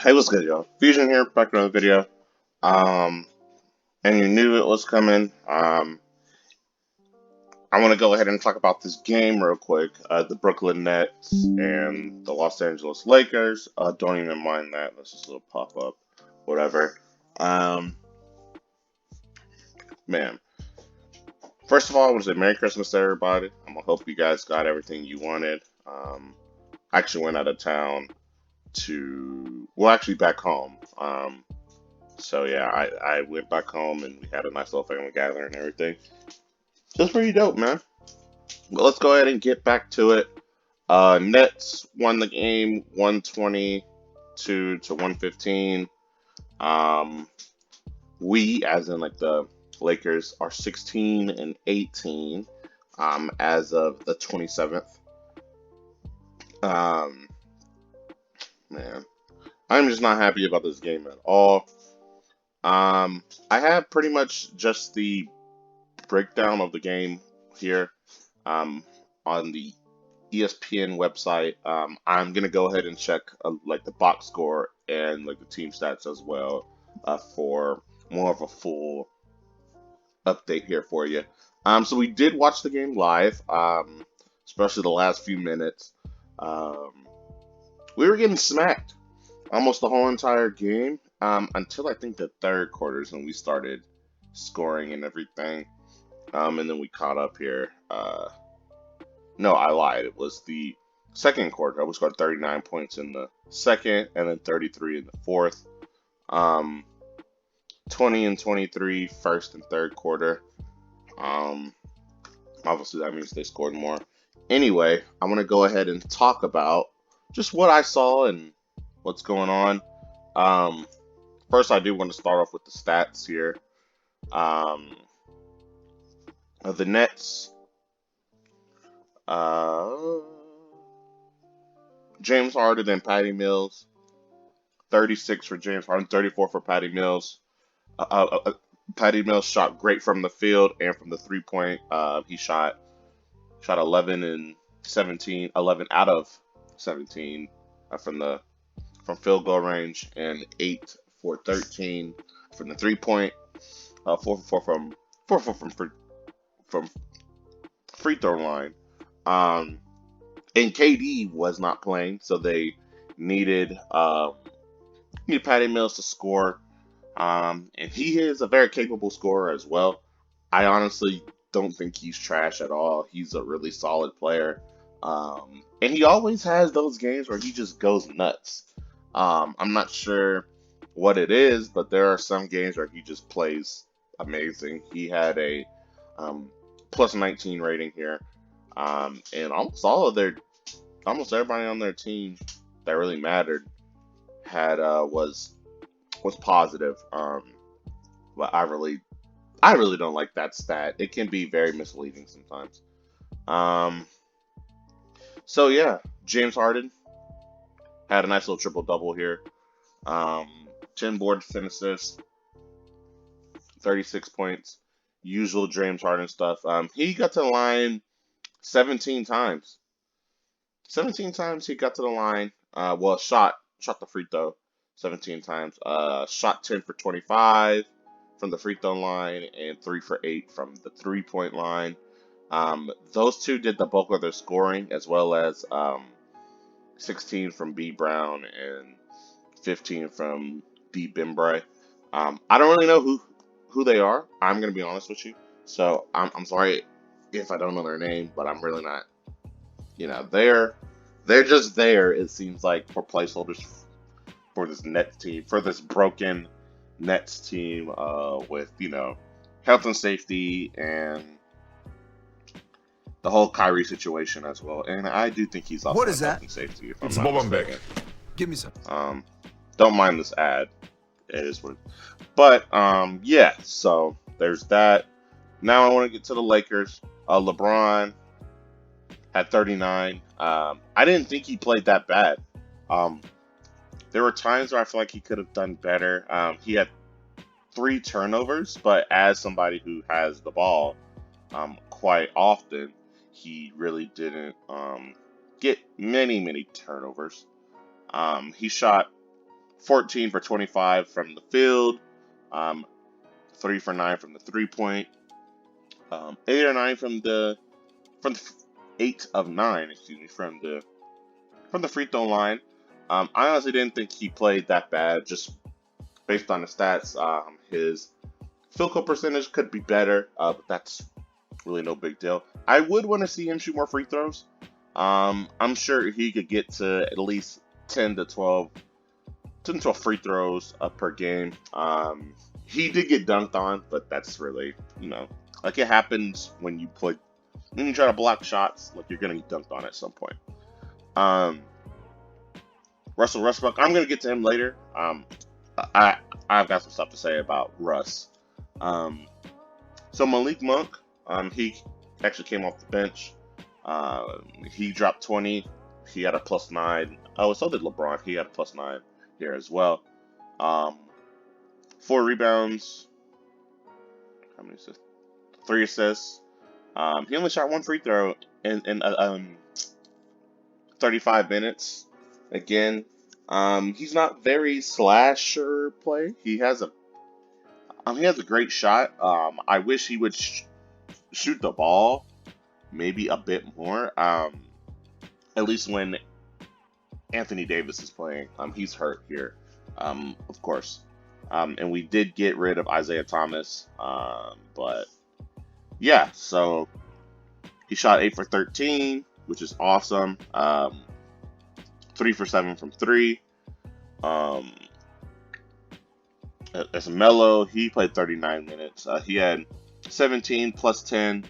Hey, what's good, y'all? Fusion here, back with another video. Um, and you knew it was coming. I want to go ahead and talk about this game real quick. The Brooklyn Nets and the Los Angeles Lakers. Don't even mind that. Let's just a little pop up, whatever. Um, man, first of all, I want to say Merry Christmas to everybody. I'm gonna hope you guys got everything you wanted. I actually went out of town actually back home. So yeah, I went back home and we had a nice little family gathering and everything. Just pretty dope, man. But let's go ahead and get back to it. Nets won the game 122 to 115. Um, we, as in like the Lakers, are 16 and 18 as of the 27th. Um, man, I'm just not happy about this game at all. I have pretty much just the breakdown of the game here on the ESPN website. I'm gonna go ahead and check like the box score and like the team stats as well for more of a full update here for you. So we did watch the game live, especially the last few minutes. Um, we were getting smacked almost the whole entire game until I think the third quarters when we started scoring and everything. And then we caught up here. No, I lied. It was the second quarter. We scored 39 points in the second, and then 33 in the fourth. Um, 20 and 23 first and third quarter. Um, Obviously, that means they scored more. Anyway, I want to go ahead and talk about just what I saw and what's going on. Um, First, I do want to start off with the stats here. Um, the Nets. Uh, James Harden and Patty Mills, 36 for James Harden, 34 for Patty Mills. Patty Mills shot great from the field and from the 3 point. He shot 11 and 17, 11 out of 17 from field goal range, and 8 for 13 from the 3 point. 4 for 4 from free throw line. Um, and KD was not playing, so they needed needed Patty Mills to score. And he is a very capable scorer as well. I honestly don't think he's trash at all. He's a really solid player. And he always has those games where he just goes nuts. I'm not sure what it is, but there are some games where he just plays amazing. He had a plus 19 rating here. And almost everybody on their team that really mattered had was positive. But I really don't like that stat. It can be very misleading sometimes. Um, so yeah, James Harden had a nice little triple double here. 10 boards, 10 assists, 36 points. Usual James Harden stuff. He got to the line 17 times. 17 times he got to the line. Shot the free throw 17 times. Shot 10 for 25 from the free throw line and 3 for 8 from the 3 point line. Those two did the bulk of their scoring, as well as 16 from B Brown and 15 from B Bembry. I don't really know who they are. I'm gonna be honest with you. So I'm sorry if I don't know their name, but I'm really not. They're just there. It seems like for placeholders for this Nets team, for this broken Nets team, with health and safety and the whole Kyrie situation as well. And I do think he's also What is health that? and safety. If It's I'm not Bobambek. mistaken. Give me some. Don't mind this ad. It is what. But yeah. So there's that. Now I want to get to the Lakers. LeBron had 39. I didn't think he played that bad. Um, there were times where I feel like he could have done better. He had 3 turnovers, but as somebody who has the ball quite often, he really didn't get many turnovers. He shot 14 for 25 from the field, um, 3 for 9 from the 3-point, 8 or 9 from the 8 of 9, excuse me, from the free throw line. I honestly didn't think he played that bad, just based on the stats. His field goal percentage could be better, but that's really no big deal. I would want to see him shoot more free throws. I'm sure he could get to at least 10 to 12, 10 to 12 free throws per game. He did get dunked on, but that's really, like it happens when you play, when you try to block shots, like you're gonna get dunked on at some point. Um, Russell Westbrook, I'm gonna get to him later. I I've got some stuff to say about Russ. Um, so Malik Monk, he actually came off the bench. He dropped 20. He had a +9. Oh, so did LeBron. He had a +9 here as well. Um, 4 rebounds. How many assists? 3 assists. He only shot 1 free throw in 35 minutes. Again, he's not very slasher play. He has a great shot. I wish he would shoot the ball maybe a bit more. At least when Anthony Davis is playing. He's hurt here, of course. And we did get rid of Isaiah Thomas. But yeah, so he shot 8 for 13, which is awesome. 3 for 7 from 3. As Melo, he played 39 minutes. He had 17 plus 10,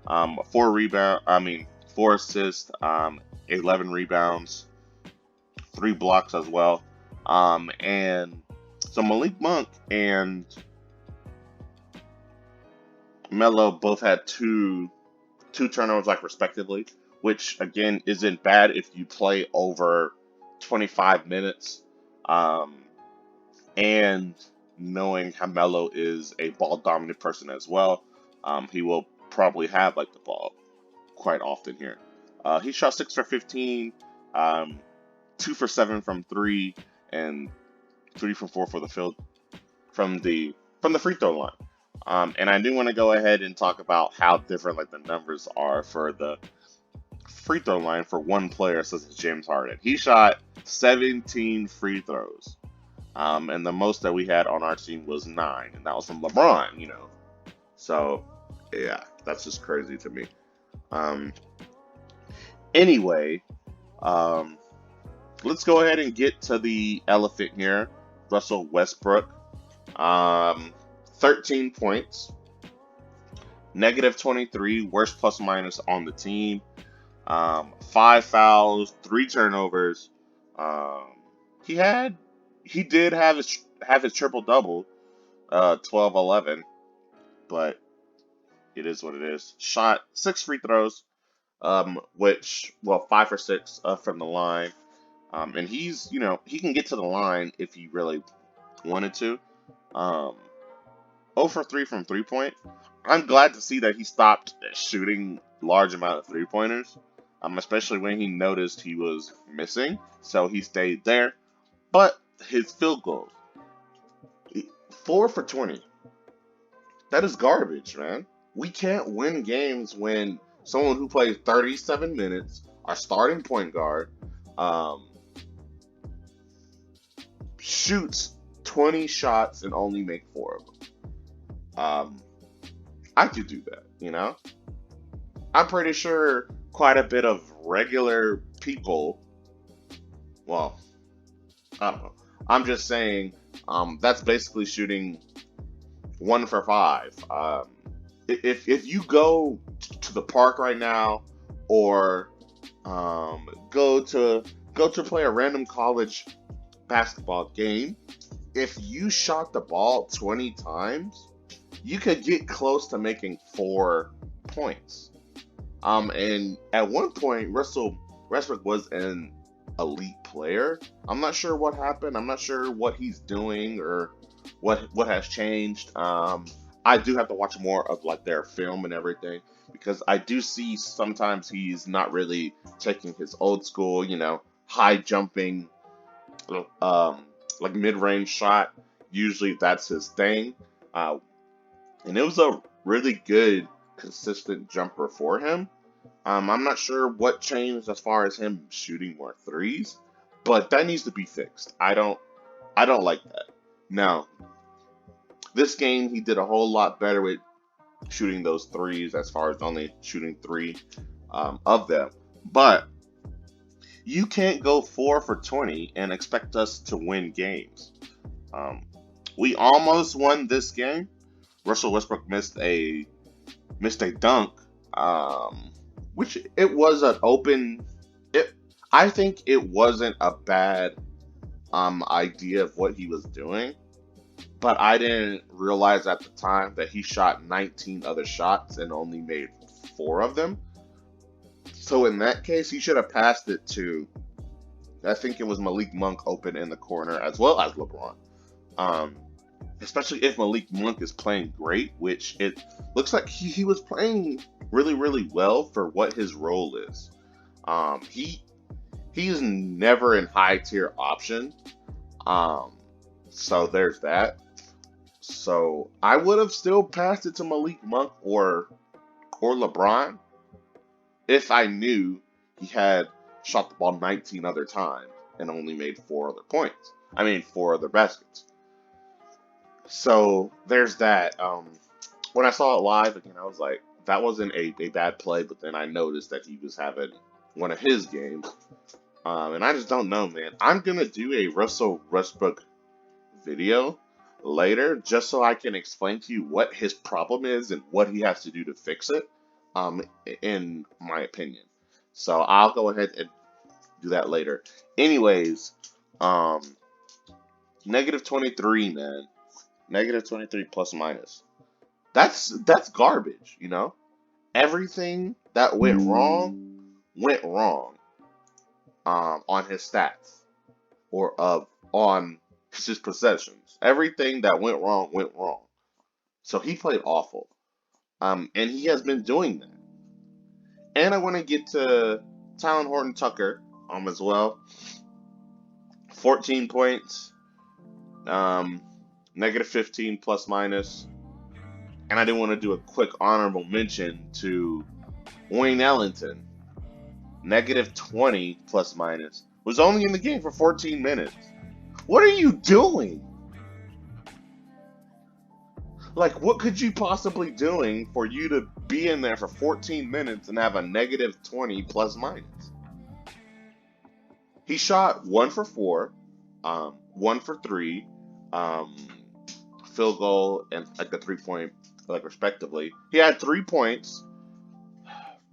4 assists, 11 rebounds, 3 blocks as well. And so Malik Monk and Melo both had two turnovers, like respectively, which again isn't bad if you play over 25 minutes. And knowing how Melo is a ball dominant person as well, he will probably have like the ball quite often here. He shot 6 for 15, 2 for 7 from 3, and 3 from 4 for the field from the free throw line. And I do want to go ahead and talk about how different like the numbers are for the free throw line for one player, such as James Harden. He shot 17 free throws. And the most that we had on our team was 9, and that was from LeBron, So, yeah, that's just crazy to me. Anyway, let's go ahead and get to the elephant here. Russell Westbrook, 13 points, -23, worst plus minus on the team. 5 fouls, 3 turnovers. He did have his triple double, 12-11, but it is what it is. Shot 6 free throws, 5 for 6 from the line. And he can get to the line if he really wanted to. 0 for 3 from 3-point. I'm glad to see that he stopped shooting large amount of 3-pointers, especially when he noticed he was missing. So he stayed there. But his field goals, 4 for 20. That is garbage, man. We can't win games when someone who plays 37 minutes, our starting point guard, shoots 20 shots and only make 4 of them. I could do that, I'm pretty sure quite a bit of regular people, well, I don't know. I'm just saying, that's basically shooting 1 for 5. If you go to the park right now, or go to play a random college basketball game, if you shot the ball 20 times, you could get close to making 4 points. And at one point, Russell Westbrook was an elite player. I'm not sure what happened. I'm not sure what he's doing or what has changed. I do have to watch more of like their film and everything, because I do see sometimes he's not really taking his old school, high jumping like mid-range shot. Usually that's his thing. Uh, and it was a really good, consistent jumper for him. I'm not sure what changed as far as him shooting more threes, but that needs to be fixed. I don't like that. Now, this game he did a whole lot better with shooting those threes as far as only shooting three of them. But you can't go 4 for 20 and expect us to win games. Um, we almost won this game. Russell Westbrook missed a dunk, which it was an open. It I think it wasn't a bad idea of what he was doing, but I didn't realize at the time that he shot 19 other shots and only made 4 of them. So in that case, he should have passed it to. I think it was Malik Monk open in the corner as well as LeBron. Um, Especially if Malik Monk is playing great, which it looks like he was playing really, really well for what his role is. He is never in high tier option. Um, so there's that. So I would have still passed it to Malik Monk or LeBron if I knew he had shot the ball 19 other times and only made 4 other points. I mean 4 other baskets. So there's that. When I saw it live again, I was like, that wasn't a bad play, but then I noticed that he was having one of his games. And I just don't know, man. I'm gonna do a Russell Westbrook video later just so I can explain to you what his problem is and what he has to do to fix it, in my opinion. So I'll go ahead and do that later. Anyways, um, negative 23, man. Negative 23 plus minus. That's garbage, you know? Everything that went wrong on his stats or on his possessions. Everything that went wrong went wrong. So he played awful. And he has been doing that. And I want to get to Talon Horton Tucker as well. 14 points, um, negative 15 plus minus. And I didn't want to do a quick honorable mention to Wayne Ellington, negative 20 plus minus. Was only in the game for 14 minutes. What are you doing? Like, what could you possibly doing for you to be in there for 14 minutes and have a negative 20 plus minus? He shot 1 for 4, 1 for 3, um, field goal and like a 3 point, like respectively. He had 3 points.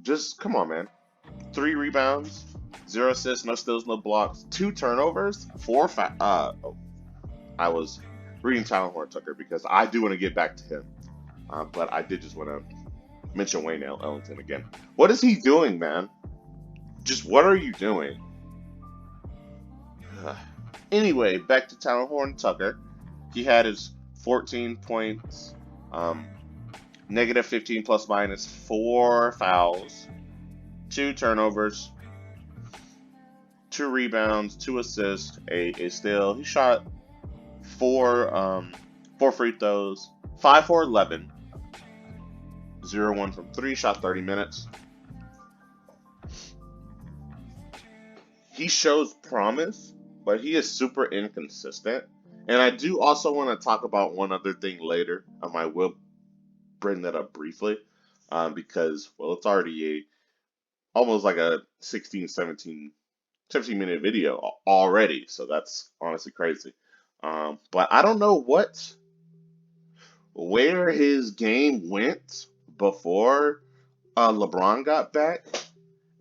Just come on, man. 3 rebounds, 0 assists, no steals, no blocks, 2 turnovers, I was reading Tyler Horton Tucker because I do want to get back to him, but I did just want to mention Wayne Ellington again. What is he doing, man? Just what are you doing? Anyway, back to Tyler Horton Tucker. He had his 14 points, negative 15 plus minus, 4 fouls, 2 turnovers, 2 rebounds, 2 assists, a steal. He shot 4 free throws, 5 for 11, 0 1 from 3, shot 30 minutes. He shows promise, but he is super inconsistent. And I do also want to talk about one other thing later. I will bring that up briefly, because, well, it's already almost like a 16, 17 minute video already. So that's honestly crazy. But I don't know where his game went before LeBron got back.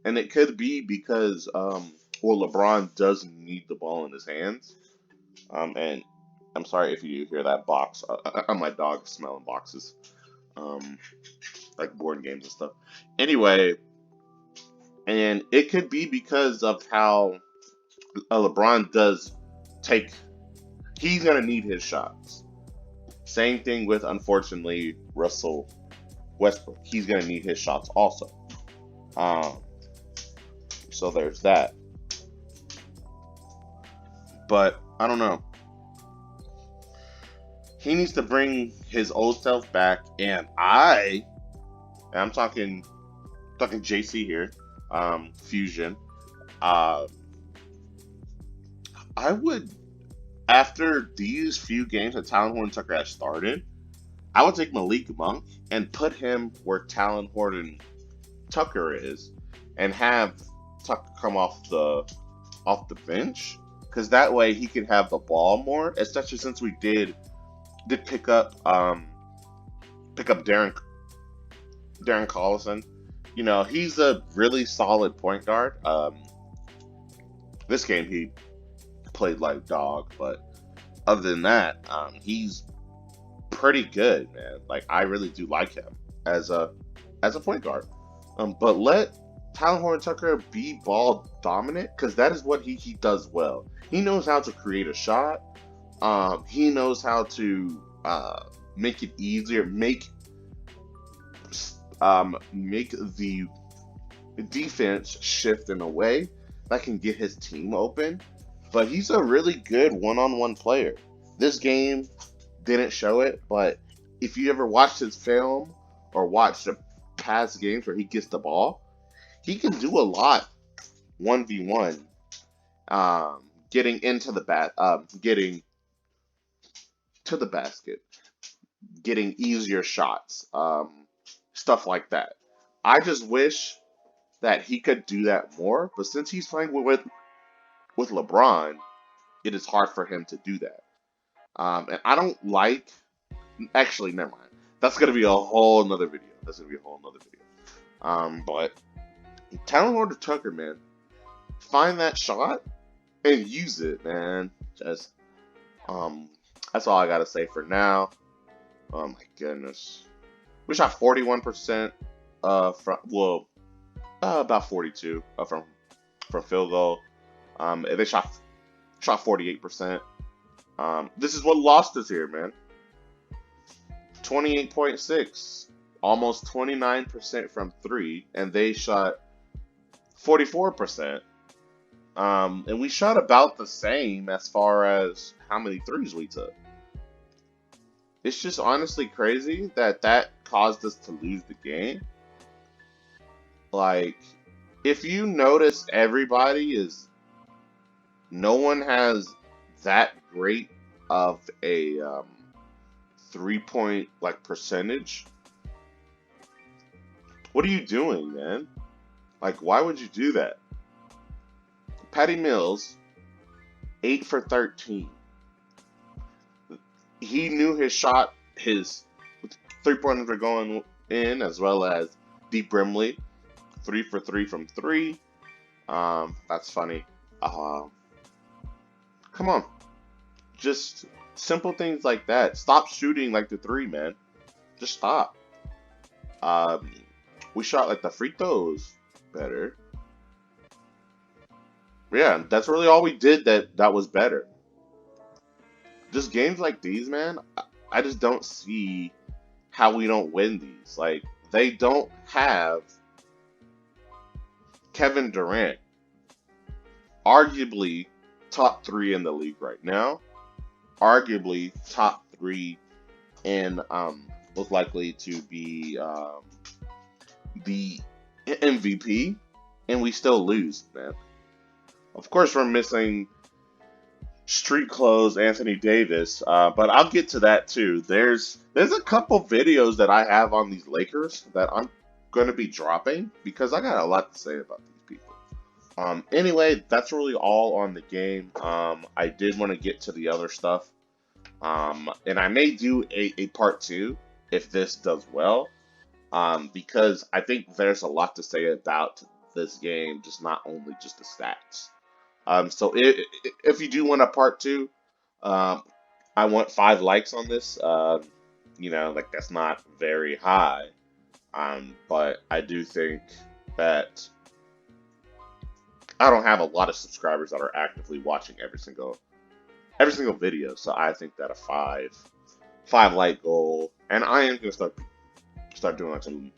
And it could be because, well, LeBron does need the ball in his hands. And I'm sorry if you hear that box. My dog smelling boxes, um, like board games and stuff. Anyway, and it could be because of how LeBron does take. He's gonna need his shots. Same thing with, unfortunately, Russell Westbrook. He's gonna need his shots also. Um, so there's that. But I don't know. He needs to bring his old self back, and I'm talking JC here, Fusion. Uh, I would, after these few games that Talon Tucker has started, I would take Malik Monk and put him where Talon Horton Tucker is, and have Tucker come off the bench, because that way he can have the ball more. Especially since we did pick up Darren Collison. You know, he's a really solid point guard. This game he played like dog, but other than that, he's pretty good, man. Like, I really do like him as a point guard. But let Tyler Horton Tucker be ball dominant, because that is what he does well. He knows how to create a shot. He knows how to make it easier, make the defense shift in a way that can get his team open. But he's a really good one-on-one player. This game didn't show it, but if you ever watched his film or watched the past games where he gets the ball, he can do a lot 1v1, getting into the getting to the basket, getting easier shots, stuff like that. I just wish that he could do that more, but since he's playing with LeBron, it is hard for him to do that. And I don't like. Actually, never mind. That's gonna be a whole nother video. But Talon Horton Tucker, man, find that shot and use it, man. Just that's all I gotta say for now. Oh my goodness, we shot 41% from about 42 from field goal. And they shot 48%. This is what lost us here, man. 28.6, almost 29% from three, and they shot 44%. And we shot about the same as far as how many threes we took. It's just honestly crazy that caused us to lose the game. Like, if you notice, no one has that great of a 3-point percentage. What are you doing, man? Like, why would you do that? Patty Mills, 8 for 13. He knew his 3-pointers were going in, as well as Deep Brimley, 3 for 3 from 3. That's funny. Come on. Just simple things like that. Stop shooting like the 3, man. Just stop. We shot the free throws better. Yeah, that's really all we did that was better. Just games like these, man, I just don't see how we don't win these. Like, they don't have Kevin Durant, arguably top 3 in the league right now, arguably top 3 in most likely to be the MVP, and we still lose, man. Of course, we're missing street clothes Anthony Davis, but I'll get to that too. There's a couple videos that I have on these Lakers that I'm going to be dropping, because I got a lot to say about these people. Anyway, that's really all on the game. I did want to get to the other stuff, and I may do a part 2 if this does well, because I think there's a lot to say about this game, just not only just the stats. So if you do want a part 2, I want 5 likes on this. That's not very high. But I do think that I don't have a lot of subscribers that are actively watching every single video. So I think that a 5 like goal, and I am gonna start doing some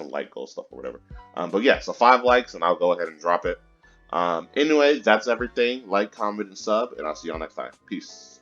like goal stuff or whatever. But yeah, so 5 likes, and I'll go ahead and drop it. Anyway, that's everything. Like, comment, and sub, and I'll see y'all next time. Peace.